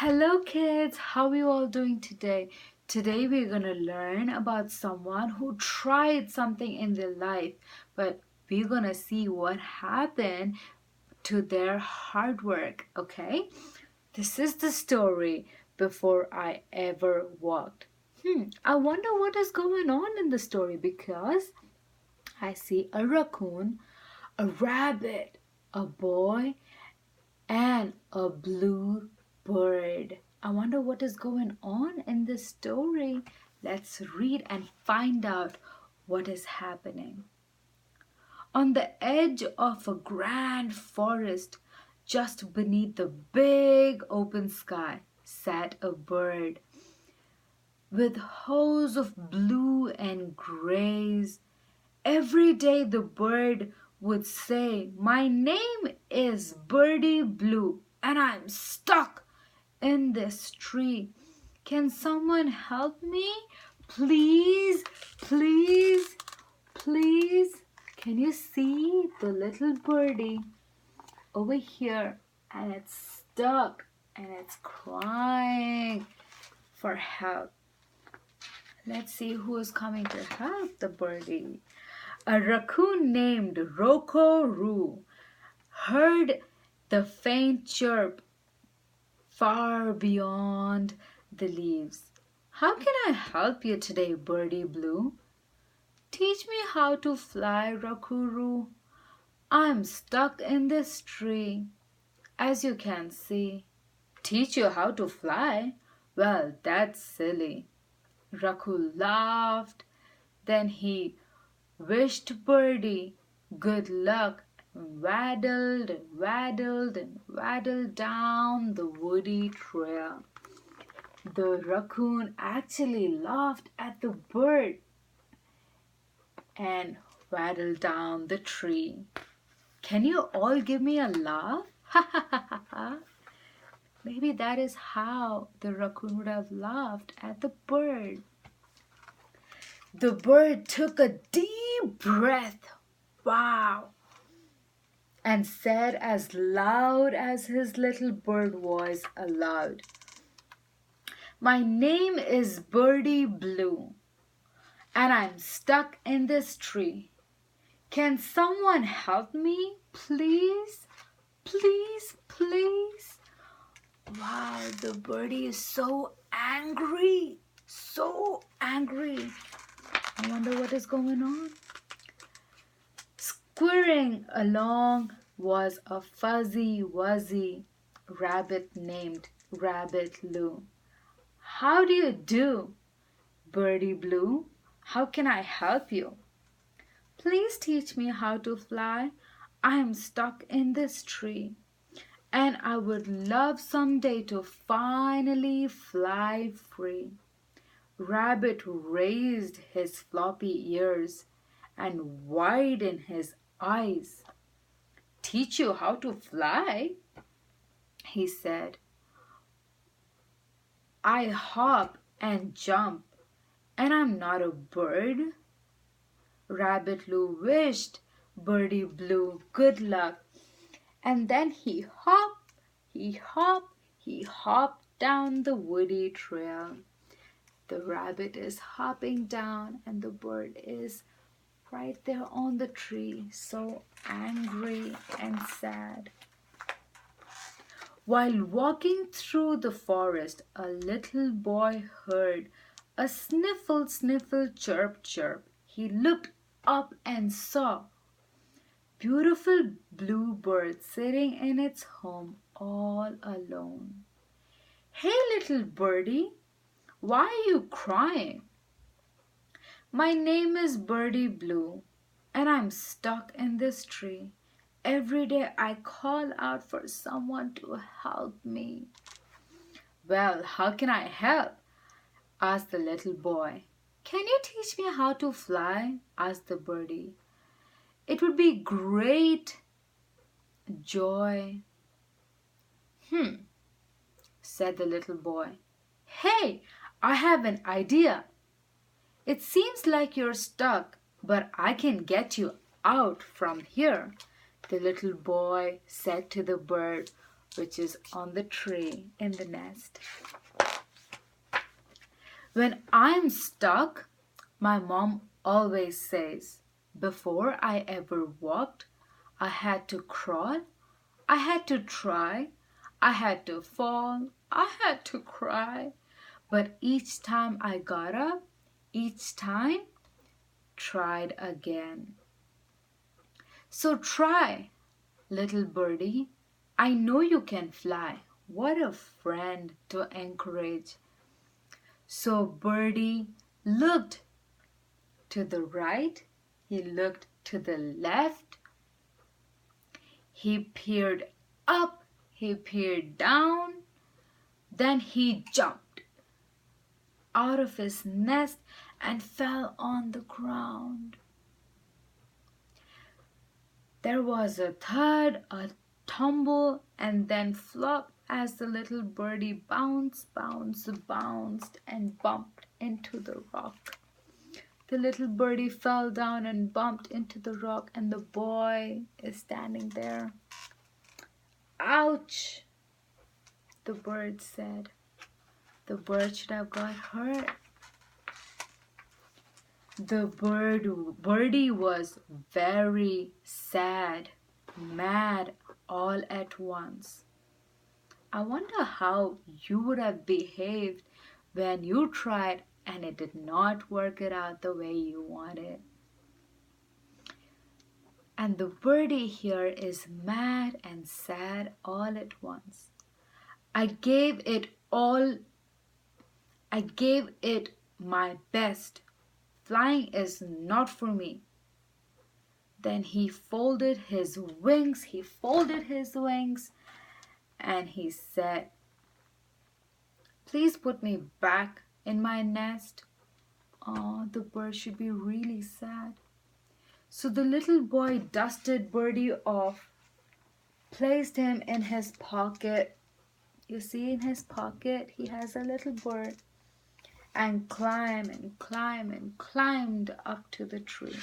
Hello kids, how are you all doing today? Today we're going to learn about someone who tried something in their life, but we're going to see what happened to their hard work, okay? This is the story before I ever walked. I wonder what is going on in the story because I see a raccoon, a rabbit, a boy, and a blue bird. I wonder what is going on in this story. Let's read and find out what is happening. On the edge of a grand forest, just beneath the big open sky, sat a bird with hues of blue and grays. Every day the bird would say, "My name is Birdie Blue, and I'm stuck in this tree. Can someone help me? Please, please, please." Can you see the little birdie over here? And it's stuck and it's crying for help. Let's see who is coming to help the birdie. A raccoon named Roo heard the faint chirp far beyond the leaves. "How can I help you today, Birdie Blue?" "Teach me how to fly, Roo. I'm stuck in this tree, as you can see." "Teach you how to fly? Well, that's silly." Raccoon laughed. Then he wished Birdie good luck and waddled down the woody trail. The raccoon actually laughed at the bird and waddled down the tree. Can you all give me a laugh? Ha ha ha ha ha. Maybe that is how the raccoon would have laughed at the bird. The bird took a deep breath. Wow! And said as loud as his little bird voice allowed, "My name is Birdie Blue, and I'm stuck in this tree. Can someone help me, please? Please, please." Wow, the birdie is so angry. So angry. I wonder what is going on. Squirring along was a fuzzy wuzzy rabbit named Rabbit Lou. "How do you do, Birdie Blue? How can I help you?" "Please teach me how to fly. I am stuck in this tree, and I would love someday to finally fly free." Rabbit raised his floppy ears and widened his eyes. "Teach you how to fly?" he said. "I hop and jump, and I'm not a bird." Rabbit Lou wished Birdie Blue good luck, and then he hopped down the woody trail. The rabbit is hopping down, and the bird is right there on the tree, so angry and sad. While walking through the forest, a little boy heard a sniffle, sniffle, chirp, chirp. He looked up and saw beautiful blue bird sitting in its home all alone. "Hey, little birdie, why are you crying?" "My name is Birdie Blue, and I'm stuck in this tree. Every day I call out for someone to help me." "Well, how can I help?" asked the little boy. "Can you teach me how to fly?" asked the birdie. "It would be great joy." Said the little boy. "Hey, I have an idea. It seems like you're stuck, but I can get you out from here." The little boy said to the bird, which is on the tree in the nest. When I'm stuck, my mom always says, before I ever walked, I had to crawl, I had to try, I had to fall, I had to cry. But each time I got up, each time tried again. So try, little birdie. I know you can fly. What a friend to encourage. So Birdie looked to the right, he looked to the left, he peered up, he peered down, then he jumped out of his nest and fell on the ground. There was a thud, a tumble, and then flop as the little birdie bounced and bumped into the rock. The little birdie fell down and bumped into the rock, and the boy is standing there. Ouch, the bird said. The bird should have got hurt. The birdie was very sad, mad all at once. I wonder how you would have behaved when you tried and it did not work it out the way you wanted. And the birdie here is mad and sad all at once. I gave it my best. Flying is not for me. Then he folded his wings, and he said, please put me back in my nest. Oh, the bird should be really sad. So the little boy dusted Birdie off, placed him in his pocket. You see, in his pocket, he has a little bird, and climbed up to the tree.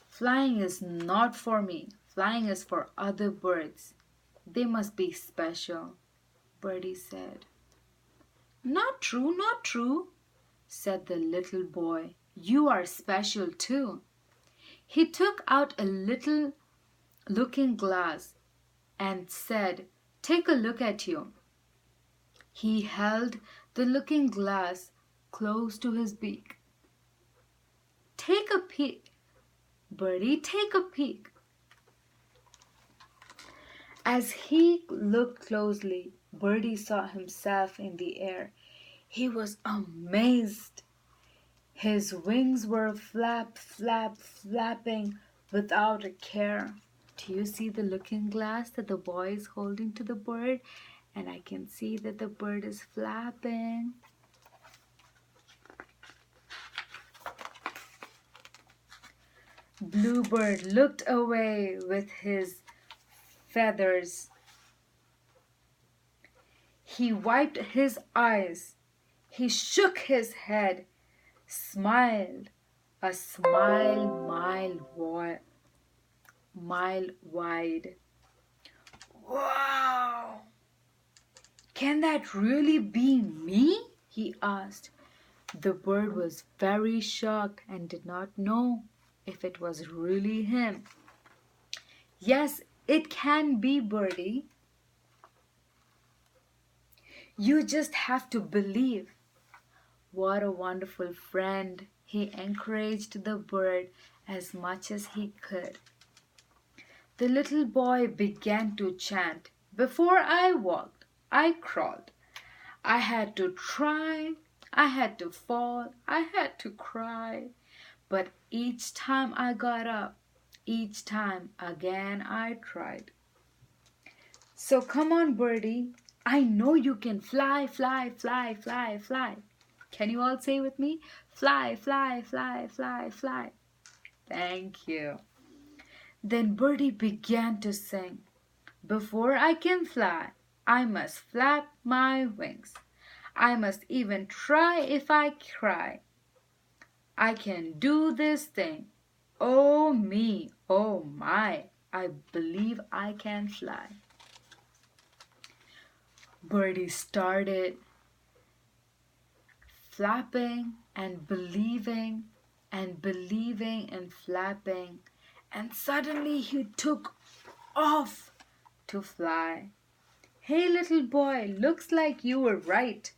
Flying is not for me. Flying is for other birds. They must be special, Birdie said. Not true, said the little boy. You are special too. He took out a little looking glass and said, take a look at you. He held the looking glass close to his beak. Take a peek, Birdie, take a peek. As he looked closely, Birdie saw himself in the air. He was amazed. His wings were flapping without a care. Do you see the looking glass that the boy is holding to the bird? And I can see that the bird is flapping. Bluebird looked away with his feathers. He wiped his eyes. He shook his head, smiled, a smile mile wide. Wow! Can that really be me? He asked. The bird was very shocked and did not know if it was really him. Yes, it can be, Birdie. You just have to believe. What a wonderful friend. He encouraged the bird as much as he could. The little boy began to chant, before I walked, I crawled. I had to try, I had to fall, I had to cry. But each time I got up, each time again I tried. So come on, Birdie. I know you can fly, fly, fly, fly, fly. Can you all say with me? Fly, fly, fly, fly, fly. Thank you. Then Birdie began to sing. Before I can fly, I must flap my wings. I must even try if I cry. I can do this thing. Oh me, oh my, I believe I can fly. Birdie started flapping and believing and flapping, and suddenly he took off to fly. Hey, little boy, looks like you were right.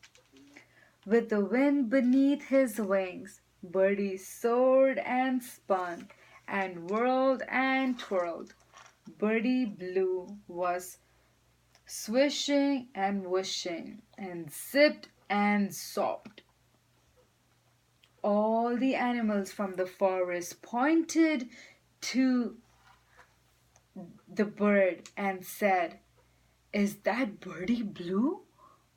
With the wind beneath his wings, Birdie soared and spun and whirled and twirled. Birdie Blue was swishing and wishing and zipped and sobbed. All the animals from the forest pointed to the bird and said, "Is that Birdie Blue,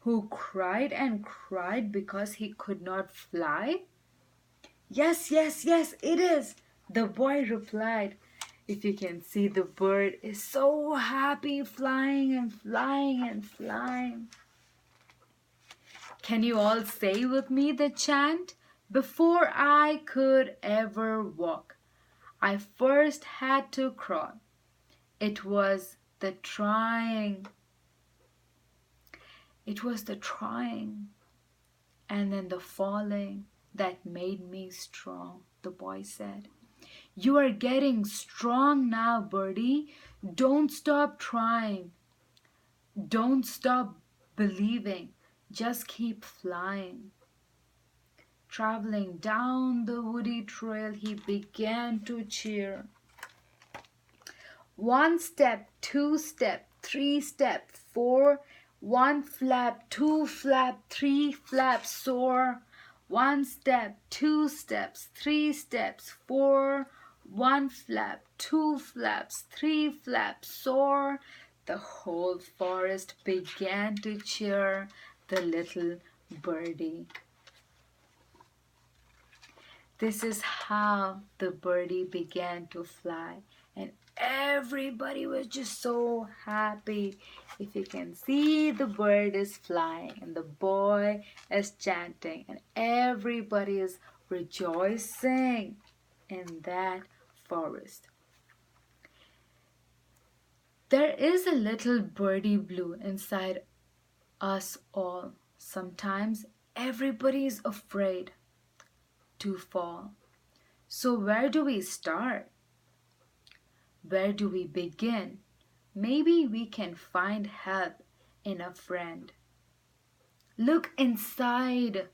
who cried and cried because he could not fly?" "Yes, yes, yes, it is," the boy replied. If you can see, the bird is so happy flying and flying and flying. Can you all say with me the chant? Before I could ever walk, I first had to crawl. It was the trying. It was the trying and then the falling that made me strong, the boy said. You are getting strong now, Birdie. Don't stop trying. Don't stop believing. Just keep flying. Traveling down the woody trail, he began to cheer. 1 step, 2 step, 3 step, 4. 1 flap, 2 flap, 3 flaps, soar. 1 step, 2 steps, 3 steps, 4. 1 flap, 2 flaps, 3 flaps, soar. The whole forest began to cheer the little birdie. This is how the birdie began to fly, and everybody was just so happy. If you can see, the bird is flying and the boy is chanting, and everybody is rejoicing in that forest. There is a little Birdie Blue inside us all. Sometimes everybody is afraid to fall. So where do we start? Where do we begin? Maybe we can find help in a friend. Look inside